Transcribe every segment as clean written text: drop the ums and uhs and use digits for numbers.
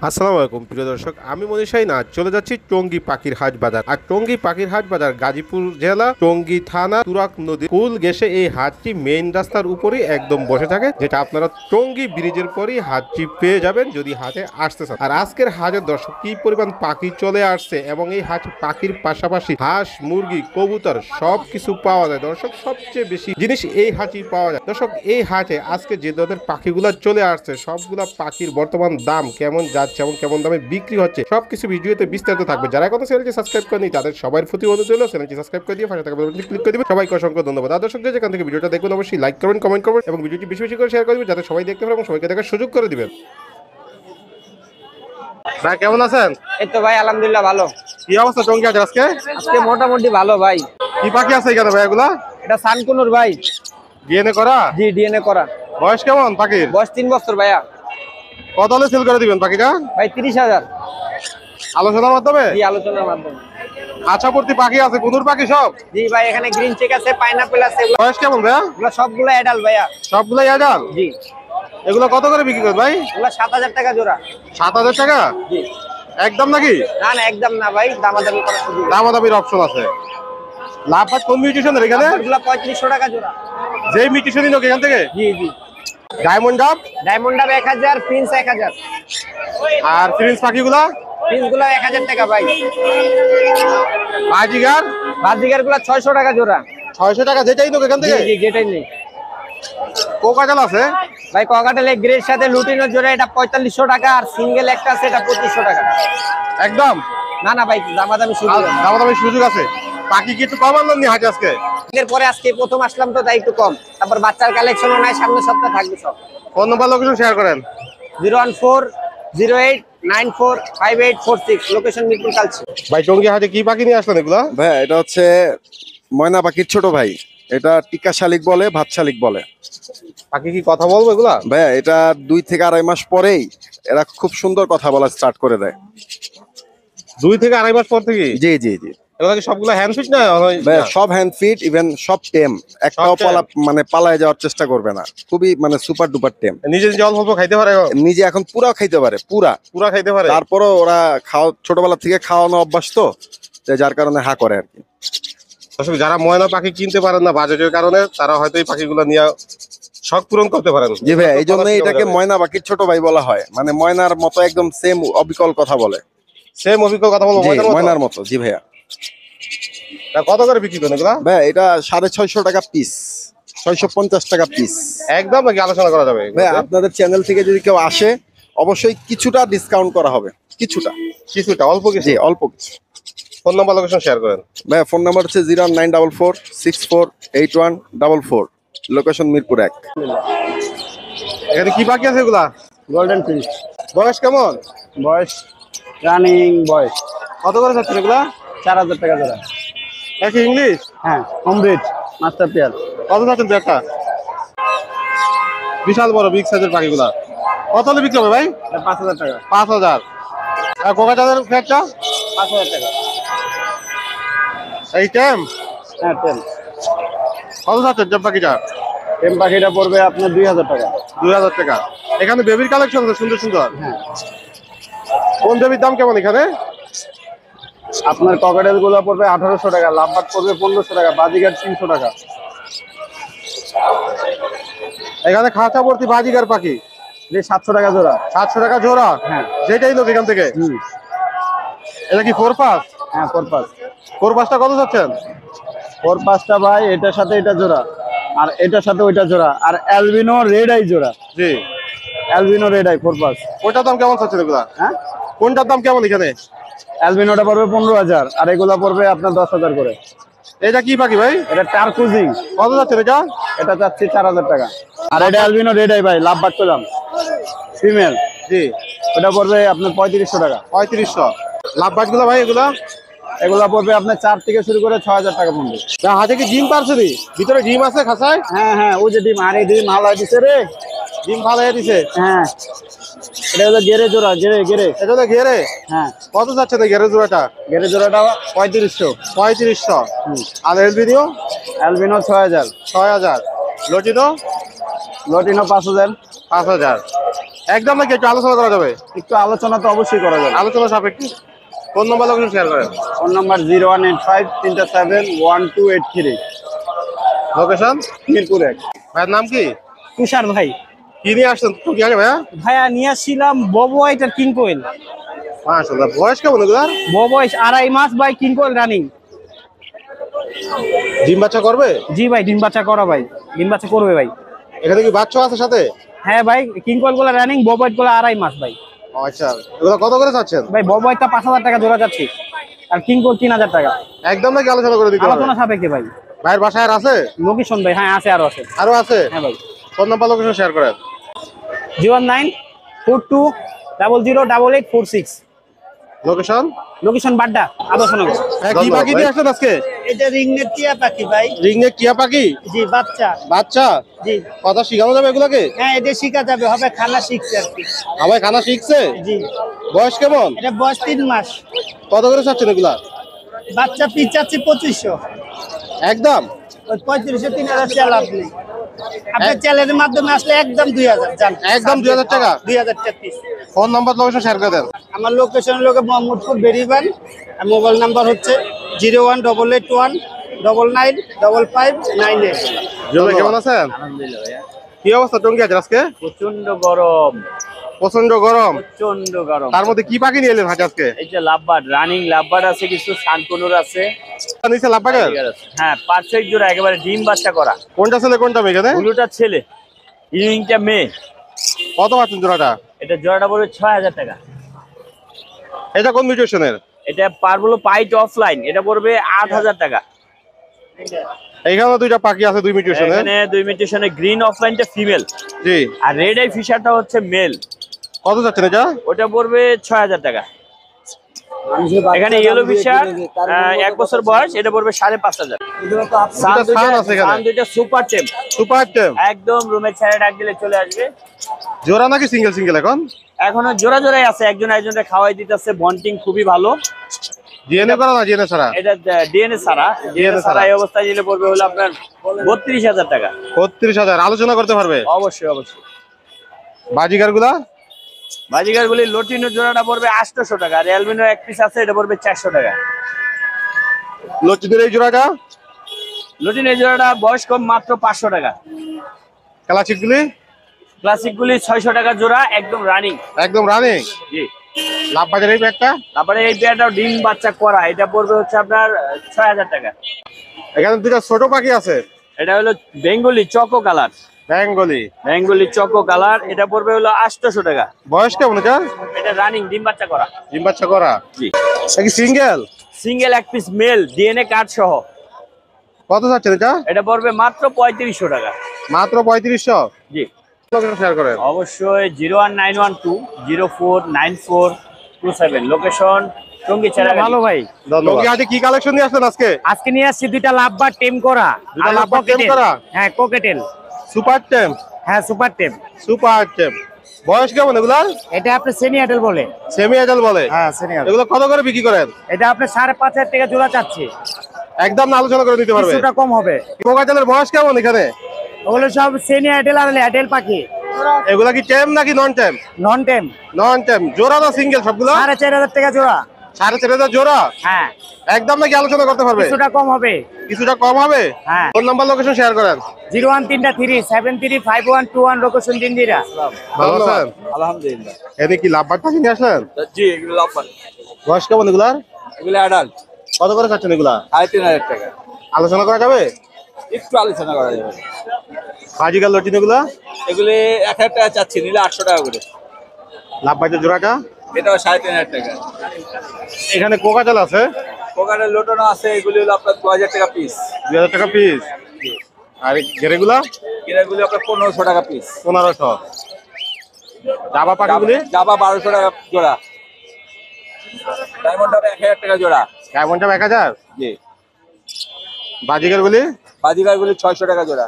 আসসালামু আলাইকুম প্রিয় দর্শক, আমি মনীষাই না চলে যাচ্ছি টঙ্গী পাখির হাট বাজার। আর টঙ্গী পাখির হাট বাজার গাজীপুর জেলা টঙ্গী থানা তুরাগ নদী কুল গেছে। এই হাটটি মেইন রাস্তার উপরেই একদম বসে থাকে, যেটা আপনারা টঙ্গী ব্রিজের পরই হাটটি পেয়ে যাবেন যদি হাটে আসতে চান। আর আজকের হাটের দর্শক কি পরিমাণ পাখি চলে আসছে এবং এই হাটে পাখির পাশাপাশি হাঁস মুরগি কবুতর সব কিছু পাওয়া যায়। দর্শক সবচেয়ে বেশি জিনিস এই হাটে পাওয়া যায়। দর্শক এই হাটে আজকে যে ধরনের পাখিগুলা চলে আসছে সবগুলা পাখির বর্তমান দাম কেমন যাচ্ছে এবং কেমন দামে বিক্রি হচ্ছে সবকিছু ভিডিওতে বিস্তারিত থাকবে। যারা কোনো চ্যানেলটি সাবস্ক্রাইব করেনি তাদের সবার প্রতি অনুরোধ রইল চ্যানেলটি সাবস্ক্রাইব করে দিয়ে পাশে থাকা বেল বাটনটি ক্লিক করে দিবেন। সবাইকে অসংখ্য ধন্যবাদ। আর দর্শক যেখান থেকে ভিডিওটা দেখবেন অবশ্যই লাইক করবেন, কমেন্ট করবেন এবং ভিডিওটি বেশি বেশি করে শেয়ার করবেন যাতে সবাই দেখতে পারে এবং সবাইকে দেখার সুযোগ করে দিবেন। ভাই কেমন আছেন? এই তো ভাই আলহামদুলিল্লাহ ভালো। কি অবস্থা টঙ্গী হাটে আজকে? আজকে মোটামুটি ভালো ভাই। কি পাখি আছে এখানে ভাই? এগুলা এটা সানকুনুর ভাই। ডিএনএ করা? জি ডিএনএ করা। বয়স কেমন পাখির? বয়স 3 বছর ভাইয়া। কত হলে সেল করে দিবেন পাখিটা? ভাই 30,000। আলোচনার মাধ্যমে? জি আলোচনার মাধ্যমে। আচ্ছাপূর্তি পাখি আছে, কুনুর পাখি সব? জি ভাই এখানে গ্রিন চেক আছে, পাইনাপল আছে। বয়স কেমন ভাইয়া? এগুলো সবগুলো অ্যাডাল্ট ভাইয়া। সবগুলাই অ্যাডাল? জি। এগুলো কত করে বিক্রি করেন ভাই? এগুলো 7,000 টাকা জোড়া। 7,000 টাকা? জি। একদম নাকি? না না একদম না ভাই, দামাদামি করার সুযোগ আছে। দামাদামির অপশন আছে। লাভ পাট কোন মিউটেশন এর এখানে? এগুলো 3500 টাকা জোড়া। যেই মিউটেশনই নোক এখান থেকে? জি জি। ডায়মন্ড ডাব? ডায়মন্ড ডাব 1000, প্রিন্স 1000। আর প্রিন্স পাখিগুলা? প্রিন্স গুলো 1000 টাকা ভাই। বাজিগার? বাজিগার গুলো 600 টাকা জোড়া। 600 টাকা যেটাই নোক এখান জি থেকে? জি যেটাই নেই। কোকাটেল আছে? ভাই ককাটেল গ্রের সাথে লুটিনো জোড়া এটা 4500 টাকা, আর সিঙ্গেল একটা আছে এটা 2500 টাকা। একদম? না না ভাই দামাদামি সুযোগ আছে। দামাদামির সুযোগ আছে। পাখি কি একটু কম আনলেন নি হাটে আজকে? এরপরে আজকে প্রথম আসলাম তো তাই একটু কম। তারপর বাচ্চার কালেকশনও নাই, সামনের সপ্তাহে থাকবে সব। ফোন নাম্বার লোকেশন শেয়ার করেন। 01408945846, লোকেশন মিরপুর কালচি। ভাই টঙ্গী হাটে কি পাখি নিয়ে আসলেন এগুলা? ভাই এটা হচ্ছে ময়না পাখির ছোট ভাই। এটা টিকা শালিক বলে, ভাত শালিক বলে। পাখি কি কথা বলবো এগুলা? ভাই এটা 2 থেকে 2.5 মাস পরেই এরা খুব সুন্দর কথা বলা স্টার্ট করে দেয়। 2 থেকে 2.5 মাস পর থেকে? জি জি জি। এগুলা কি সবগুলো হ্যান্ড ফিট না? ভাই সব হ্যান্ড ফিট, ইভেন সব টেম। একটাও পালায় যাওয়ার চেষ্টা করবে না। খুবই সুপার ডুপার টেম। নিজে নিজে অল্প অল্প খাইতে পারে? নিজে এখন পুরা খাইতে পারে, পুরা খাইতে পারে। তারপরও ওরা ছোটবেলা থেকে খাওয়ানো অভ্যাস তো, যার কারণে হা করে আর কি। আসলে যারা ময়না পাখি কিনতে পারেন না বাজেটের কারণে, তারা হয়তো এই পাখিগুলো নিয়ে শখ পূরণ করতে পারেন। জি ভাই এই জন্য এটাকে ময়না পাখির ছোট ভাই বলা হয়। মানে ময়নার মতো একদম সেম অবিকল কথা বলে। সেম অভিজ্ঞ কথা বলবো ময়নার মতো। জি ভাইয়া। কত করে বিক্রি করেন এগুলা? ভাই এটা 650 টাকা পিস, 650 টাকা পিস। একদম নাকি আলোচনা করা যাবে? ভাই আপনাদের চ্যানেল থেকে যদি কেউ আসে অবশ্যই কিছুটা ডিসকাউন্ট করা হবে। কিছুটা অল্প কিছু? জি অল্প কিছু। ফোন নাম্বার লোকেশন শেয়ার করেন। ভাই ফোন নাম্বার হচ্ছে 09446481444, লোকেশন মিরপুর 1। এখানে কি পাখি আছে এগুলা? Golden Prince. বয়স কেমন? বয়স রানিং বয়স। কত করে যাচ্ছে এগুলা? 4000 টাকা জোড়া। একই ইংলিশ? হ্যাঁ কমপ্লিট মাস্টার পেয়ার। কত যাচ্ছেন একটা? বিশাল বড় বিগ সাইজের পাখিগুলা কত হলে বিক্রি হবে ভাই? 5000 টাকা। 5000। আর কোকাটালের ফ্ল্যাটটা? 5000 টাকা। এই টেম? হ্যাঁ টেম। কত যাচ্ছেন টেম পাখিটা? টেম পাখিটা পড়বে আপনার 2000 টাকা। 2000 টাকা। এখানে বেবির কালেকশন আছে সুন্দর সুন্দর। হ্যাঁ। কোন বেবির দাম কেমন এখানে? আপনার ককাটেল গুলো পড়বে 1800 টাকা, লাভবাট পড়বে 1500 টাকা, বাজিগার 300 টাকা। এখানে খাঁচা ভর্তি বাজিগার পাখি 700 টাকা জোড়া। 700 টাকা জোড়া? হ্যাঁ। যেটাই লোক এখান থেকে। এটা কি 4 পাস? হ্যাঁ 4 পাস। 4 পাসটা কত যাচ্ছেন? 4 পাসটা ভাই এটার সাথে এটা জোড়া, আর এটার সাথে ওইটা জোড়া, আর অ্যালবিনো রেড আই জোড়া। জি। Albino red eye 4 pass. ওটার দাম কেমন চাচ্ছেন এগুলা? হ্যাঁ কোনটার দাম কেমন এখানে? অ্যালবিনোটা পড়বে 15000, আর এগুলা পড়বে আপনার 10000 করে। এটা কি পাখি ভাই? এটা টার্কুজিং। কত যাচ্ছেন এটা? এটা চাচ্ছি 4000 টাকা। আর এটা অ্যালবিনো রেড আই ভাই, লাভ বাট পেলাম ফিমেল। জি। ওটা পড়বে আপনার 3500 টাকা। 3500। লাভ বাট গুলো ভাই এগুলা? এগুলা পড়বে আপনার 4 থেকে শুরু করে 6000 টাকা পর্যন্ত। হাতে কি ডিম পারছে নি? ভিতরে ডিম আছে খাঁচায়? হ্যাঁ হ্যাঁ ওই যে ডিম, আর এই ডিম হালাই দিছে রে। ডিম ফালাই দিছে? হ্যাঁ এটা হলো গেরে জোড়া, গেরে। এটা তো ঘেরে? হ্যাঁ। কত যাচ্ছে তো ঘেরে জোড়াটা? গেরে জোড়াটা 3500। 3500। আর এলবিনিও? অ্যালবিনো 6000। 6000। লটিনো? লটিনো 5000। 5000। একদম নাকি একটু আলোচনা করা যাবে? একটু আলোচনা তো অবশ্যই করা যাবে। আলোচনা সাপেক্ষে ফোন নাম্বার লোকেশন শেয়ার করেন। Phone number 0185371283, location Mirpur 1। ভাইয়ের নাম কি? তুষার ভাই। কি নিয়ে আসছেন তো কি আগে ভাইয়া? ভাইয়া নিয়ে আসছিলাম ববো হোয়াইট আর কিং কোয়েল। মাশাআল্লাহ, বয়স কেমন এগুলার? ববো বয়স 2.5 মাস ভাই, কিং কোয়েল রানিং। ডিম বাচ্চা করবে? জি ভাই, ডিম বাচ্চা করা ভাই, ডিম বাচ্চা করবে ভাই। এখানে কি বাচ্চা আছে সাথে? হ্যাঁ ভাই, কিং কোয়েল গুলো রানিং, ববো হোয়াইট গুলো 2.5 মাস ভাই। ও আচ্ছা, এগুলো কত করে চাচ্ছেন? ভাই ববো হোয়াইটটা 5000 টাকা জোড়া যাচ্ছে, আর কিং কোয়েল 3000 টাকা। একদম নাকি আলোচনা করে দিতে হবে? আলোচনা সাপেক্ষে ভাই। ভাইয়ের বাসায় আর আছে? লোকেশন ভাই, হ্যাঁ আছে, আরো আছে। আরো আছে? হ্যাঁ ভাই। ফোন নাম্বার লোকেশন শেয়ার করেন। 09420008846। লোকেশন? লোকেশন বাড্ডা, আদর্শনগর। কি পাখি দিয়ে আসছেন আজকে? এটা রিংনেট টিয়া পাখি ভাই। রিংনেক টিয়া পাখি? জি, বাচ্চা। বাচ্চা? জি। কথা শিখানো যাবে এগুলাকে? হ্যাঁ, এটা শিখা যাবে, হবে খানা শিখছে আর কি। আমার খানা শিখছে? জি। বয়স কেমন? এটা বয়স 3 মাস। কত করে চাচ্ছেন এগুলা? বাচ্চা পিস চাচ্ছি 2500। একদম? ওই 3500 3000 চাল আপনি। আপনার চ্যানেলের মাধ্যমে আসলে একদম 2000 জান। একদম 2000 টাকা? 2000 টাকা piece. Phone number location share করে দেন। আমার লোকেশন হলো মোহাম্মদপুর বেরিবান, আর মোবাইল নাম্বার হচ্ছে 01881995598। জুয়েল ভাই কেমন আছেন? আলহামদুলিল্লাহ ভাইয়া। কি অবস্থা টঙ্গি আছে আজকে? প্রচন্ড গরম, প্রচন্ড গরম। প্রচন্ড গরম। তার মধ্যে কি পাখি নিয়ে এলেন হাটে আজকে? এই যে লাভবার্ড, রানিং লাভবার্ড আছে, কিছু শানকুনুর আছে। নিচে লাভবাগের? হ্যাঁ, পারফেক্ট জোড়া, একেবারে ডিম বাচ্চা করা। কোনটা ছেলে কোনটা মেয়ে এখানে? ব্লুটা ছেলে, ইউনিংটা মেয়ে। কত পাচ্ছেন জোড়াটা? এটা জোড়াটা পড়বে 6000 টাকা। এটা কোন মিউটেশনের? এটা পারবলো পাইট অফলাইন, এটা পড়বে 8000 টাকা। এইখানে দুইটা পাখি আছে দুই মিউটেশনের। এখানে 2 মিউটেশনে গ্রিন অফলাইনটা ফিমেল, জি। আর রেড আই ফিশারটা হচ্ছে মেল। কত যাচ্ছেন এটা? ওটা পড়বে 6000 টাকা। এখানে ইয়েলো ফিশার 1 বছর বয়স, এটা পড়বে 5500। সান আছে এখানে? দুইটা সুপার টেম, সুপার টেম একদম রুমে ছেড়ে ডাক দিলে চলে আসবে। জোড়া নাকি সিঙ্গেল সিঙ্গেল এখন? এখনো জোড়া জোড়াই আছে, একজন একজনকে খাওয়াই দিতেছে, বন্টিং খুবই ভালো। ডিএনএ করা না ডিএনএ ছাড়া? এটা ডিএনএ ছাড়া, ডিএনএ ছাড়া এই অবস্থায় নিলে পড়বে হলো আপনার 32000 টাকা। 32000 আলোচনা করতে পারবে? অবশ্যই অবশ্যই। বাজিগার গুলা? বাজিগার গুলি লটিনো জোড়াটা পড়বে 800 টাকা, আর অ্যালবিনো এক পিস আছে, এটা পড়বে 400 টাকা। লটিনের এই জোড়াটা? লটিনো এই জোড়াটা বয়স কম, মাত্র 500 টাকা। ক্লাসিক গুলি? ক্লাসিক গুলি 600 টাকা জোড়া, একদম রানিং। একদম রানিং? জি। লাভ বাজার এই একটা? তারপরে এই পেয়ারটাও ডিম বাচ্চা করা, এটা পড়বে হচ্ছে আপনার 6000 টাকা। এখানে দুইটা ছোট পাখি আছে। এটা হলো Bengali choco colour. Bengali? Bengali choco colour, এটা পড়বে হলো 800 টাকা। বয়স কেমন এটা? এটা রানিং, ডিম বাচ্চা করা। ডিম বাচ্চা করা? জি। কি সিঙ্গেল? সিঙ্গেল এক পিস মেল, ডিএনএ কার্ড সহ। কত যাচ্ছেন এটা? এটা পড়বে মাত্র 3500 টাকা। মাত্র 3500? জি। লোকেশন শেয়ার করেন। অবশ্যই 01912049427, লোকেশন টঙ্গী ছেড়া। ভালো ভাই, ধন্যবাদ। আজকে কি কালেকশন নিয়ে আসলেন আজকে? আজকে নিয়ে আসছি দুইটা লাভবার টেম করা। দুইটা লাভবার টেম করা? হ্যাঁ, কোকেটেল। সুপার টেম? হ্যাঁ, সুপার টেম। সুপার টেম। বয়স কেমন এগুলার? এটা আপনি সেমি অ্যাডাল বলে। সেমি অ্যাডাল্ট বলে? হ্যাঁ, সেমি অ্যাডাল। এগুলো কত করে বিক্রি করেন? এটা আপনি 5500 টাকা জোড়া চাচ্ছি। একদম না আলোচনা করে দিতে পারবে? কিছুটা কম হবে। কোকাটেলের বয়স কেমন এখানে? ওগুলো সব সেমি অ্যাডাল আর অ্যাডাল পাখি। এগুলা কি টেম নাকি নন টেম? নন টেম। নন টেম। জোড়া না সিঙ্গেল সবগুলো? 4500 টাকা জোড়া। 4500 জোড়া? হ্যাঁ। একদম নাকি আলোচনা করতে পারবে? কিছুটা কম হবে। কিছুটা কম হবে? হ্যাঁ। ফোন নাম্বার লোকেশন শেয়ার করেন। 01337351121 লোকেশন জিন্দিরা। ভালো আছেন? আলহামদুলিল্লাহ। এদিকে কি লাভবাট পাখি নিয়ে আসলেন? জি, এগুলো লাভবান। বয়স কেমন এগুলার? এগুলো অ্যাডাল্ট। কত করে খাচ্ছেন এগুলা? 3500 টাকা। আলোচনা করা যাবে? একটু আলোচনা করা যাবে। বাজিকার লটিন এগুলা? এগুলি 1000 টাকা চাচ্ছি, নিলে 800 টাকা করে। লাভবাটের জোড়াটা? এটাও 3500 টাকা। এখানে কোকাটেল আছে? কোকারের লোটনও আছে, এগুলি হলো আপনার 2000 টাকা পিস। 2000 টাকা পিস? আর গেরেগুলা? এগুলি আপনার 1500 টাকা পিস। 1500। জাবা পাখিগুলি? জাবা 1200 টাকা জোড়া। ডায়মন্ড হবে 1000 টাকা জোড়া। ডায়মন্ডটা 1000? জি। বাজিকার গুলি? বাজিগার গুলি 600 টাকা জোড়া।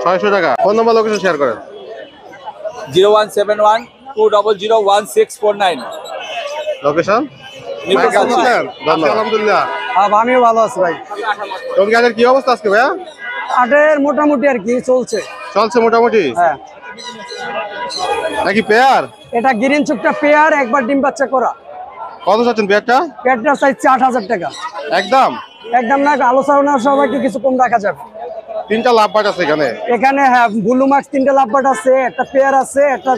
600 টাকা। ফোন নাম্বার লোকেশন শেয়ার করেন। 01712001649। লোকেশন? আলহামদুলিল্লাহ। আমিও ভালো আছি ভাই। টঙ্গী হাটের কি অবস্থা আজকে ভাইয়া? হাটের মোটামুটি আর কি চলছে। চলছে মোটামুটি? হ্যাঁ। নাকি পেয়ার? এটা গ্রিন চুকটা পেয়ার, একবার ডিম বাচ্চা করা। কত চাচ্ছেন পেয়ারটা? পেয়ারটা চাইছে 8,000 টাকা। একদম একদম না, আলোচনা সবাইকে কিছু কম রাখা যাবে। 3টা লাভবাট আছে এখানে। এখানে হ্যাঁ ব্লু মার্কস 3টা লাভবাট আছে, একটা পেয়ার আছে, একটা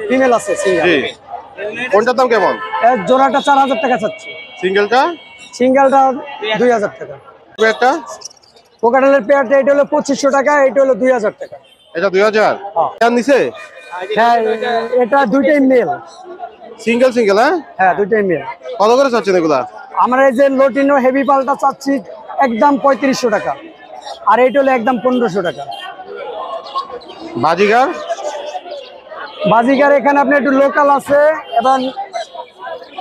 ফিমেল আছে সিঙ্গেল। জি, কোনটার দাম কেমন? এর জোড়াটা 4,000 টাকা চাচ্ছি। সিঙ্গেলটা? সিঙ্গেলটা 2,000 টাকা। পেয়ারটা? কোকাটেলের পেয়ারটা এটা হলো 2,500 টাকা, এটা হলো 2,000 টাকা। এটা 2000 এর নিচে? হ্যাঁ, এটা দুইটাই মেল। Single single? হ্যাঁ, দুইটাই মেল। কত করে চাচ্ছেন এগুলা? আমরা এই যে লোটিনো হেভি পালটা চাচ্ছি একদম 3500 টাকা, আর এইটা হলো একদম 1500 টাকা। বাজিগার? বাজিগার এখানে আপনি একটু লোকাল আছে এবং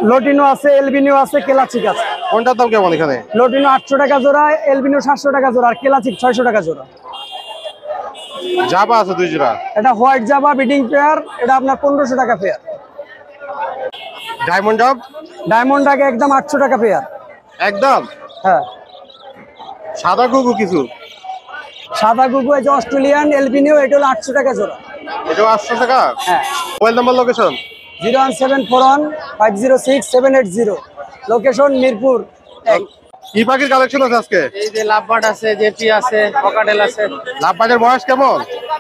লোটিনো আছে, এলবিনিও আছে, কেলাচিক আছে। কোনটার দাম কেমন এখানে? লোটিনো 800 টাকা জোড়া, এলবিনো 700 টাকা জোড়া, আর কেলাচিক 600 টাকা জোড়া। জাবা আছে 2 জোড়া। এটা হোয়াইট জাবা বিডিং পেয়ার, এটা আপনার 1500 টাকা পেয়ার। ডায়মন্ড ডাব? ডায়মন্ড আগে একদম 800 টাকা পেয়ার। একদম? হ্যাঁ। সাদা গুগু কিছু? সাদা গুগু এই যে অস্ট্রেলিয়ান এলবিনিও, এটা হলো 800 টাকা জোড়া। এটাও 800 টাকা? হ্যাঁ। Mobile number, location? 01741506780, location Mirpur 1। কি পাখির কালেকশন আছে আজকে? এই যে লাভবার্ড আছে, জেপি আছে, ককাটেল আছে। লাভবাটের বয়স কেমন?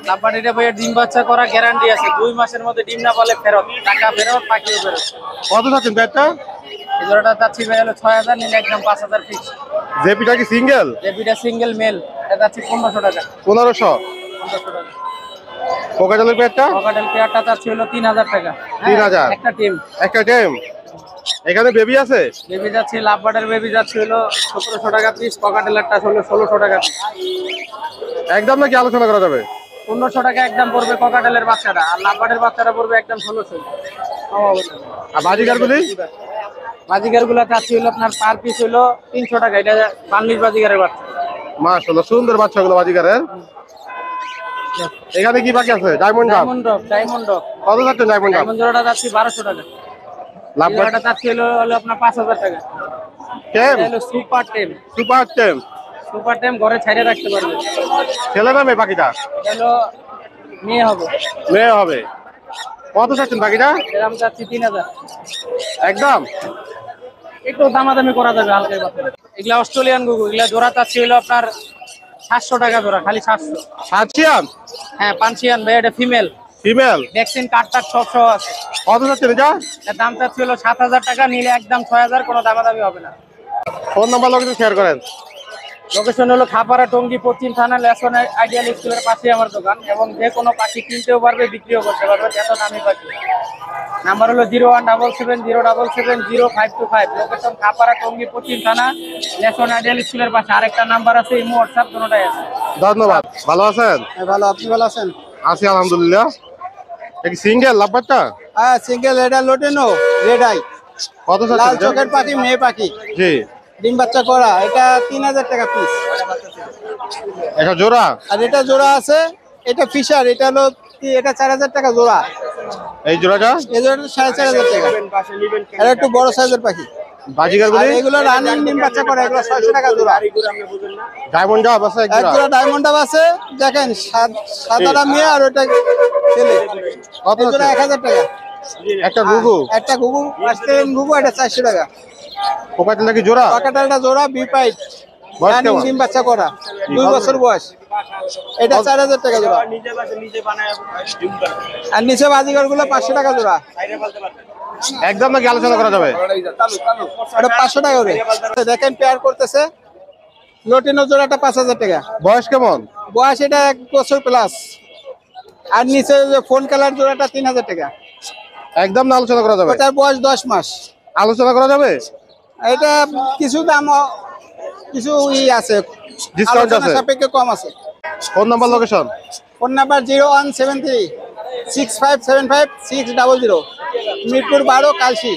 লাভবার্ড এটা ভাইয়া ডিম বাচ্চা করা গ্যারান্টি আছে, 2 মাসের মধ্যে ডিম না পালে ফেরত, টাকা ফেরত, পাখিও ফেরত। কত চাচ্ছেন পেয়ারটা? এই জোড়াটা চাচ্ছি ভাই হলো 6000, নিলে একদম 5000 ফিক্স। জেপিটা কি সিঙ্গেল? জেপিটা সিঙ্গেল মেল, এটা চাচ্ছি 1500 টাকা। 1500? 1500 টাকা। কোকাটেলের পেয়ারটা? ককাটেল পেয়ারটা চাচ্ছি হলো 3000 টাকা। 3000? একটা টিম। একটা টাইম। এখানে বেবি আছে? বেবি যাচ্ছে, লাভবার্ডের বেবি যাচ্ছে হলো 1700 টাকা পিস, ককাটেলেরটা হলো 1600 টাকা পিস। একদম নাকি আলোচনা করা যাবে? 1500 টাকা একদম পড়বে ককাটেলের বাচ্চাটা, আর লাভবার্ডের বাচ্চাটা পড়বে একদম 1600। আর বাজিগার গুলি? বাজিগার গুলা চাচ্ছি হলো আপনার পার পিস হলো 300 টাকা, এটা বার্মিজ বাজিগারের বাচ্চা। মাশাআল্লাহ, সুন্দর বাচ্চাগুলো বাজিগারের। এখানে কি বাকি আছে? ডায়মন্ড ডাব? Diamond dog. কত চাচ্ছেন ডায়মন্ড ডাব? ডায়মন্ড জোড়াটা যাচ্ছে 1200 টাকা। লাভবাট? জোড়াটা যাচ্ছে হলো আপনার 5000 টাকা। টেম? এটা হলো সুপার টেম। সুপার টেম? সুপার টেম ঘরে ছাইড়ে রাখতে পারবে। ছেলে না মেয়ে পাখিটা? এটা হলো মেয়ে হবে। মেয়ে হবে। কত চাচ্ছেন পাখিটা? এরকম যাচ্ছে 3000। একদম? একটু দামাদামি করা যাবে হালকা পাতলা। এগুলা অস্ট্রেলিয়ান গুগু, এগুলা জোড়া চাচ্ছে হলো আপনার 700 টাকা জোড়া, খালি 700। সার্চিয়ান? হ্যাঁ, পানসিয়ান ভাই, এটা ফিমেল। ফিমেল? ভ্যাকসিন কার্ড টার্ড সব সহ আছে। কত চাচ্ছেন এটা? এর দাম চাচ্ছে হলো 7000 টাকা, নিলে একদম 6000, কোনো দামাদামি হবে না। ফোন নাম্বার লোকেশন শেয়ার করেন। লোকেশন হলো খাপাড়া, টঙ্গী, পশ্চিম থানা, লেসন আইডিয়াল স্কুলের পাশে আমার দোকান, এবং যে কোনো পাখি কিনতেও পারবে, বিক্রিও করতে পারবে, এত দামি পাখি। নাম্বার হলো 01770770525। লোকেশন খাপাড়া, টঙ্গী, পশ্চিম থানা, লেসন আইডিয়াল স্কুলের পাশে। আরেকটা নাম্বার আছে, ইমো, হোয়াটসঅ্যাপ দুটোটাই আছে। ধন্যবাদ। ভালো আছেন? ভালো, আপনি ভালো আছেন? আছি আলহামদুলিল্লাহ। এটা সিঙ্গেল লাভবাটটা? হ্যাঁ, সিঙ্গেল, এটা লোটেনো রেড আই, কত লাল চাচ্ছেন? চোখের পাখি, মেয়ে পাখি, জি। ডিম বাচ্চা করা, এটা 3000 টাকা পিস। এটা জোড়া? আর এটা জোড়া আছে, এটা ফিশার, এটা হলো এটা 4000 টাকা জোড়া। এই জোড়াটা? এই জোড়াটা 4500 টাকা। এটা একটু বড় সাইজের পাখি। বাজিগার আর গুলি? এগুলো রানিং ডিম বাচ্চা করে, এগুলো 600 টাকা জোড়া। ডায়মন্ড ডাব আছে এক এক জোড়া? জোড়া ডায়মন্ড ডাব আছে, দেখেন সাদাটা মেয়ে আর ওটা ছেলে। কত এই জোড়া আছে? 1000 টাকা। একটা গুগু? একটা ঘুঘু, অস্ট্রেলিয়ান ঘুঘু, এটা 400 টাকা। কোকাটেল নাকি জোড়া? কাকাটালটা জোড়া, বিপাইট, বয়স রানিং কেমন? ডিম বাচ্চা করা, 2 বছর বয়স, এটা 4000 টাকা জোড়া। আর নিচে বাজিগর গুলো 500 টাকা জোড়া। একদম নাকি আলোচনা করা যাবে? এটা 500 টাকা করে। দেখেন পেয়ার করতেছে, লোটিনো জোড়াটা 5000 টাকা। বয়স কেমন? বয়স এটা 1 বছর প্লাস। আর নিচে যে ফোন কালার জোড়াটা 3000 টাকা। একদম না আলোচনা করা যাবে? ওটার বয়স 10 মাস। আলোচনা করা যাবে? এটা কিছু দাম, কিছু আছে, ডিসকাউন্ট আলোচনা আছে? সাপেক্ষে কম আছে। Phone number, location? Phone number 01736575600, Mirpur 12, Kalshi.